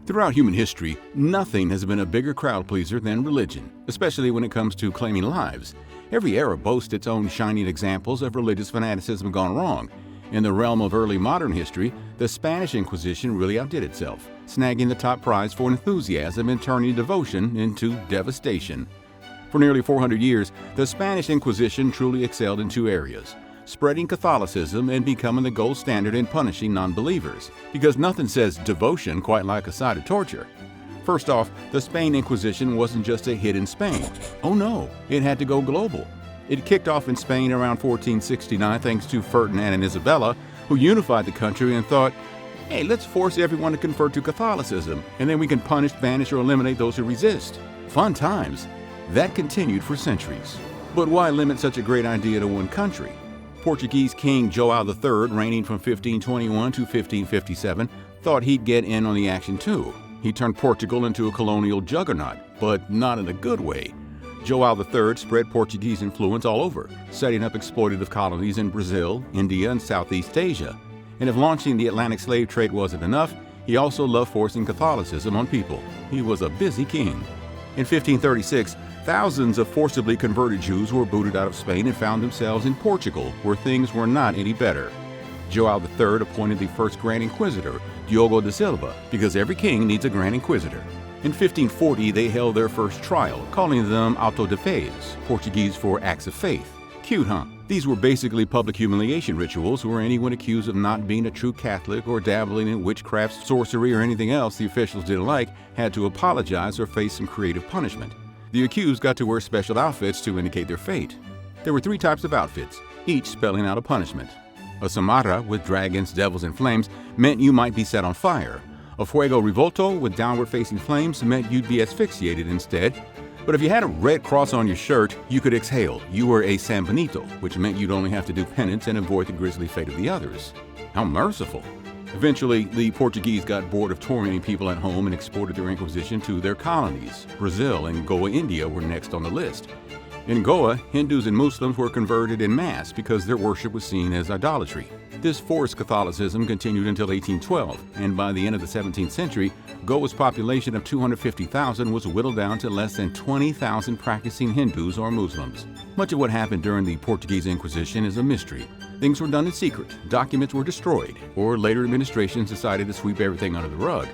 Throughout human history, nothing has been a bigger crowd pleaser than religion, especially when it comes to claiming lives. Every era boasts its own shining examples of religious fanaticism gone wrong. In the realm of early modern history, the Spanish Inquisition really outdid itself, snagging the top prize for enthusiasm and turning devotion into devastation. For nearly 400 years, the Spanish Inquisition truly excelled in two areas: spreading Catholicism and becoming the gold standard in punishing non-believers, because nothing says devotion quite like a side of torture. First off, the Spain Inquisition wasn't just a hit in Spain. Oh no, it had to go global. It kicked off in Spain around 1469 thanks to Ferdinand and Isabella, who unified the country and thought, hey, let's force everyone to convert to Catholicism, and then we can punish, banish, or eliminate those who resist. Fun times. That continued for centuries. But why limit such a great idea to one country? Portuguese King João III, reigning from 1521 to 1557, thought he'd get in on the action too. He turned Portugal into a colonial juggernaut, but not in a good way. João III spread Portuguese influence all over, setting up exploitative colonies in Brazil, India, and Southeast Asia. And if launching the Atlantic slave trade wasn't enough, he also loved forcing Catholicism on people. He was a busy king. In 1536, thousands of forcibly converted Jews were booted out of Spain and found themselves in Portugal, where things were not any better. João III appointed the first Grand Inquisitor, Diogo da Silva, because every king needs a Grand Inquisitor. In 1540, they held their first trial, calling them auto de fés, Portuguese for acts of faith. Cute, huh? These were basically public humiliation rituals where anyone accused of not being a true Catholic or dabbling in witchcraft, sorcery, or anything else the officials didn't like had to apologize or face some creative punishment. The accused got to wear special outfits to indicate their fate. There were 3 types of outfits, each spelling out a punishment. A samarra with dragons, devils, and flames meant you might be set on fire. A fuego revolto with downward-facing flames meant you'd be asphyxiated instead. But if you had a red cross on your shirt, you could exhale. You were a San Benito, which meant you'd only have to do penance and avoid the grisly fate of the others. How merciful. Eventually, the Portuguese got bored of tormenting people at home and exported their Inquisition to their colonies. Brazil and Goa, India were next on the list. In Goa, Hindus and Muslims were converted en masse because their worship was seen as idolatry. This forced Catholicism continued until 1812, and by the end of the 17th century, Goa's population of 250,000 was whittled down to less than 20,000 practicing Hindus or Muslims. Much of what happened during the Portuguese Inquisition is a mystery. Things were done in secret, documents were destroyed, or later administrations decided to sweep everything under the rug.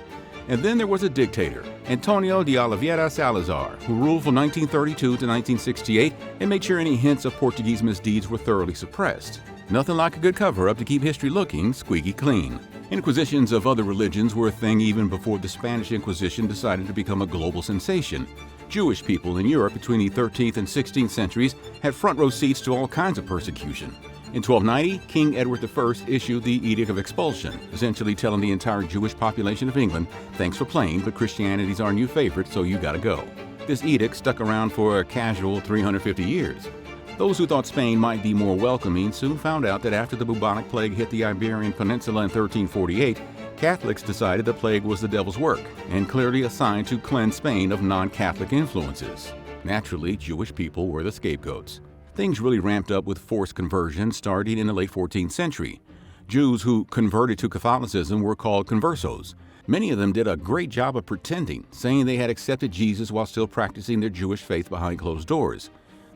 And then there was a dictator, Antonio de Oliveira Salazar, who ruled from 1932 to 1968 and made sure any hints of Portuguese misdeeds were thoroughly suppressed. Nothing like a good cover-up to keep history looking squeaky clean. Inquisitions of other religions were a thing even before the Spanish Inquisition decided to become a global sensation. Jewish people in Europe between the 13th and 16th centuries had front-row seats to all kinds of persecution. In 1290, King Edward I issued the Edict of Expulsion, essentially telling the entire Jewish population of England, thanks for playing, but Christianity's our new favorite, so you gotta go. This edict stuck around for a casual 350 years. Those who thought Spain might be more welcoming soon found out that after the bubonic plague hit the Iberian Peninsula in 1348, Catholics decided the plague was the devil's work, and clearly assigned to cleanse Spain of non-Catholic influences. Naturally, Jewish people were the scapegoats. Things really ramped up with forced conversion starting in the late 14th century. Jews who converted to Catholicism were called conversos. Many of them did a great job of pretending, saying they had accepted Jesus while still practicing their Jewish faith behind closed doors.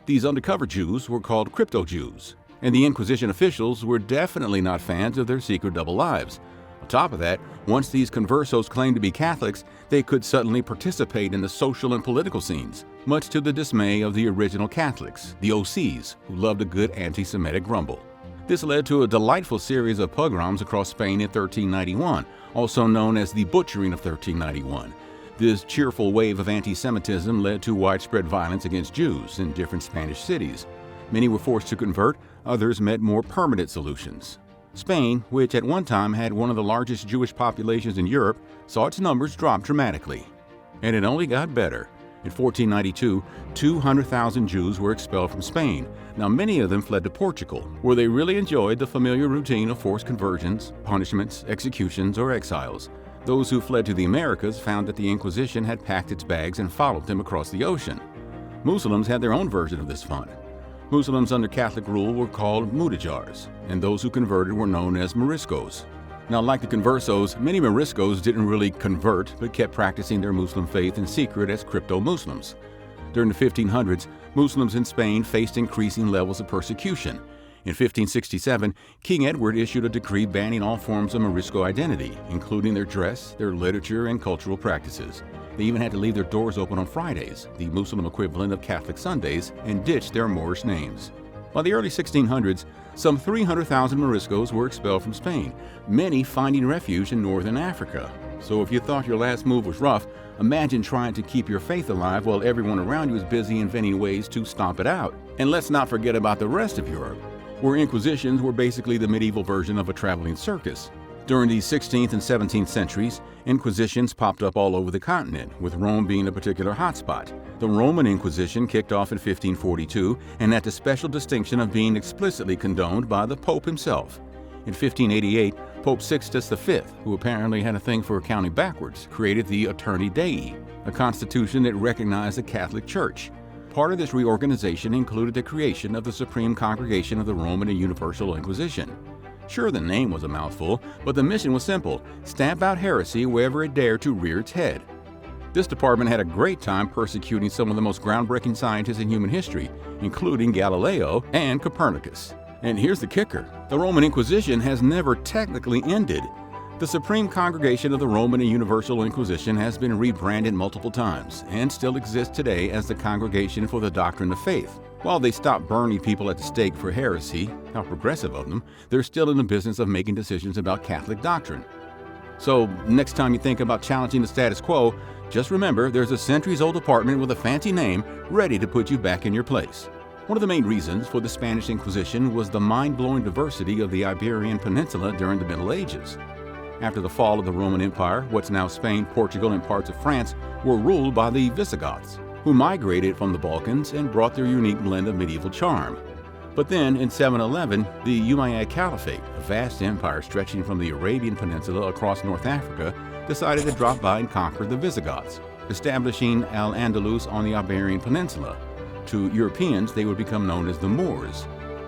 These undercover Jews were called crypto-Jews, and the Inquisition officials were definitely not fans of their secret double lives. On top of that, once these conversos claimed to be Catholics, they could suddenly participate in the social and political scenes, much to the dismay of the original Catholics, the OCs, who loved a good anti-Semitic grumble. This led to a delightful series of pogroms across Spain in 1391, also known as the Butchering of 1391. This cheerful wave of anti-Semitism led to widespread violence against Jews in different Spanish cities. Many were forced to convert, others met more permanent solutions. Spain, which at one time had one of the largest Jewish populations in Europe, saw its numbers drop dramatically. And it only got better. In 1492, 200,000 Jews were expelled from Spain. Now many of them fled to Portugal, where they really enjoyed the familiar routine of forced conversions, punishments, executions, or exiles. Those who fled to the Americas found that the Inquisition had packed its bags and followed them across the ocean. Muslims had their own version of this fun. Muslims under Catholic rule were called mudejars, and those who converted were known as Moriscos. Now, like the conversos, many Moriscos didn't really convert but kept practicing their Muslim faith in secret as crypto-Muslims. During the 1500s, Muslims in Spain faced increasing levels of persecution. In 1567, King Edward issued a decree banning all forms of Morisco identity, including their dress, their literature, and cultural practices. They even had to leave their doors open on Fridays, the Muslim equivalent of Catholic Sundays, and ditch their Moorish names. By the early 1600s, some 300,000 Moriscos were expelled from Spain, many finding refuge in northern Africa. So if you thought your last move was rough, imagine trying to keep your faith alive while everyone around you is busy inventing ways to stomp it out. And let's not forget about the rest of Europe, where Inquisitions were basically the medieval version of a traveling circus. During the 16th and 17th centuries, Inquisitions popped up all over the continent, with Rome being a particular hotspot. The Roman Inquisition kicked off in 1542 and had the special distinction of being explicitly condoned by the Pope himself. In 1588, Pope Sixtus V, who apparently had a thing for counting backwards, created the Aeterni Dei, a constitution that recognized the Catholic Church. Part of this reorganization included the creation of the Supreme Congregation of the Roman and Universal Inquisition. Sure, the name was a mouthful, but the mission was simple: stamp out heresy wherever it dared to rear its head. This department had a great time persecuting some of the most groundbreaking scientists in human history, including Galileo and Copernicus. And here's the kicker: the Roman Inquisition has never technically ended. The Supreme Congregation of the Roman and Universal Inquisition has been rebranded multiple times and still exists today as the Congregation for the Doctrine of Faith. While they stopped burning people at the stake for heresy, how progressive of them, they're still in the business of making decisions about Catholic doctrine. So next time you think about challenging the status quo, just remember there's a centuries-old department with a fancy name ready to put you back in your place. One of the main reasons for the Spanish Inquisition was the mind-blowing diversity of the Iberian Peninsula during the Middle Ages. After the fall of the Roman Empire, what's now Spain, Portugal, and parts of France were ruled by the Visigoths, who migrated from the Balkans and brought their unique blend of medieval charm. But then, in 711, the Umayyad Caliphate, a vast empire stretching from the Arabian Peninsula across North Africa, decided to drop by and conquer the Visigoths, establishing Al-Andalus on the Iberian Peninsula. To Europeans, they would become known as the Moors.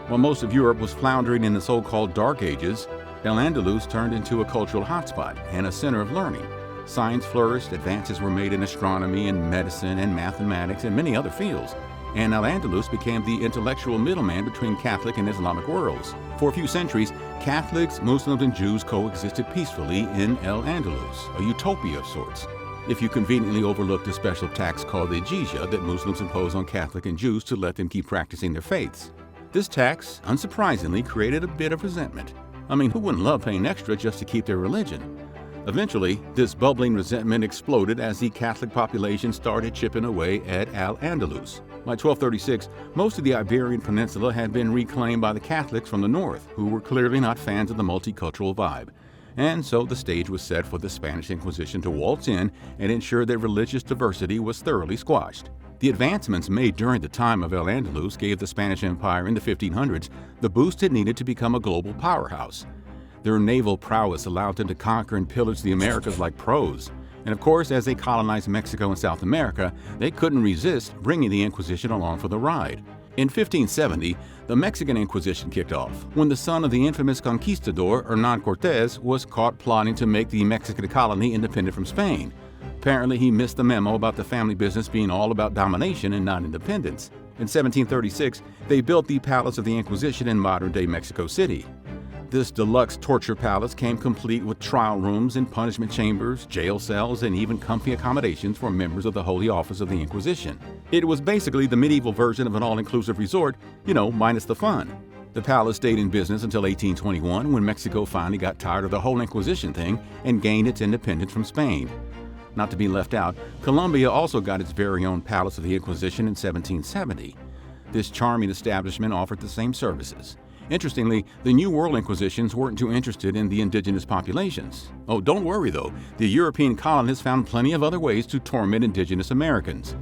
While most of Europe was floundering in the so-called Dark Ages, Al-Andalus turned into a cultural hotspot and a center of learning. Science flourished, advances were made in astronomy and medicine and mathematics and many other fields, and Al-Andalus became the intellectual middleman between Catholic and Islamic worlds. For a few centuries, Catholics, Muslims, and Jews coexisted peacefully in Al-Andalus, a utopia of sorts. If you conveniently overlooked a special tax called the jizya that Muslims impose on Catholic and Jews to let them keep practicing their faiths. This tax, unsurprisingly, created a bit of resentment. I mean, who wouldn't love paying extra just to keep their religion? Eventually, this bubbling resentment exploded as the Catholic population started chipping away at Al-Andalus. By 1236, most of the Iberian Peninsula had been reclaimed by the Catholics from the north, who were clearly not fans of the multicultural vibe. And so the stage was set for the Spanish Inquisition to waltz in and ensure that religious diversity was thoroughly squashed. The advancements made during the time of Al-Andalus gave the Spanish Empire in the 1500s the boost it needed to become a global powerhouse. Their naval prowess allowed them to conquer and pillage the Americas like pros. And of course, as they colonized Mexico and South America, they couldn't resist bringing the Inquisition along for the ride. In 1570, the Mexican Inquisition kicked off when the son of the infamous conquistador Hernán Cortés was caught plotting to make the Mexican colony independent from Spain. Apparently, he missed the memo about the family business being all about domination and not independence. In 1736, they built the Palace of the Inquisition in modern-day Mexico City. This deluxe torture palace came complete with trial rooms and punishment chambers, jail cells, and even comfy accommodations for members of the Holy Office of the Inquisition. It was basically the medieval version of an all-inclusive resort, minus the fun. The palace stayed in business until 1821, when Mexico finally got tired of the whole Inquisition thing and gained its independence from Spain. Not to be left out, Colombia also got its very own Palace of the Inquisition in 1770. This charming establishment offered the same services. Interestingly, the New World Inquisitions weren't too interested in the indigenous populations. Oh, don't worry though, the European colonists found plenty of other ways to torment indigenous Americans.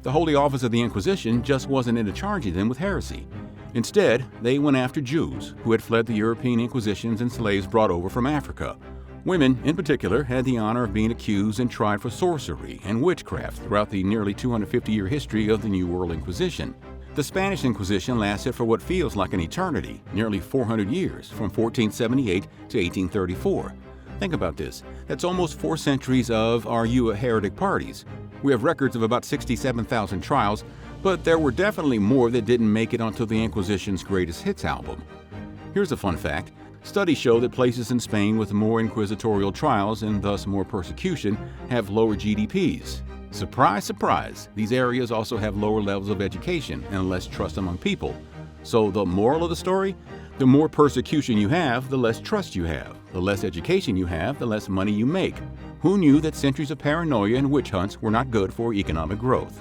The Holy Office of the Inquisition just wasn't into charging them with heresy. Instead, they went after Jews who had fled the European Inquisitions and slaves brought over from Africa. Women, in particular, had the honor of being accused and tried for sorcery and witchcraft throughout the nearly 250-year history of the New World Inquisition. The Spanish Inquisition lasted for what feels like an eternity, nearly 400 years, from 1478 to 1834. Think about this. That's almost 4 centuries of "Are you a heretic?" parties. We have records of about 67,000 trials, but there were definitely more that didn't make it onto the Inquisition's greatest hits album. Here's a fun fact. Studies show that places in Spain with more inquisitorial trials and thus more persecution have lower GDPs. Surprise, surprise, these areas also have lower levels of education and less trust among people. So the moral of the story? The more persecution you have, the less trust you have. The less education you have, the less money you make. Who knew that centuries of paranoia and witch hunts were not good for economic growth?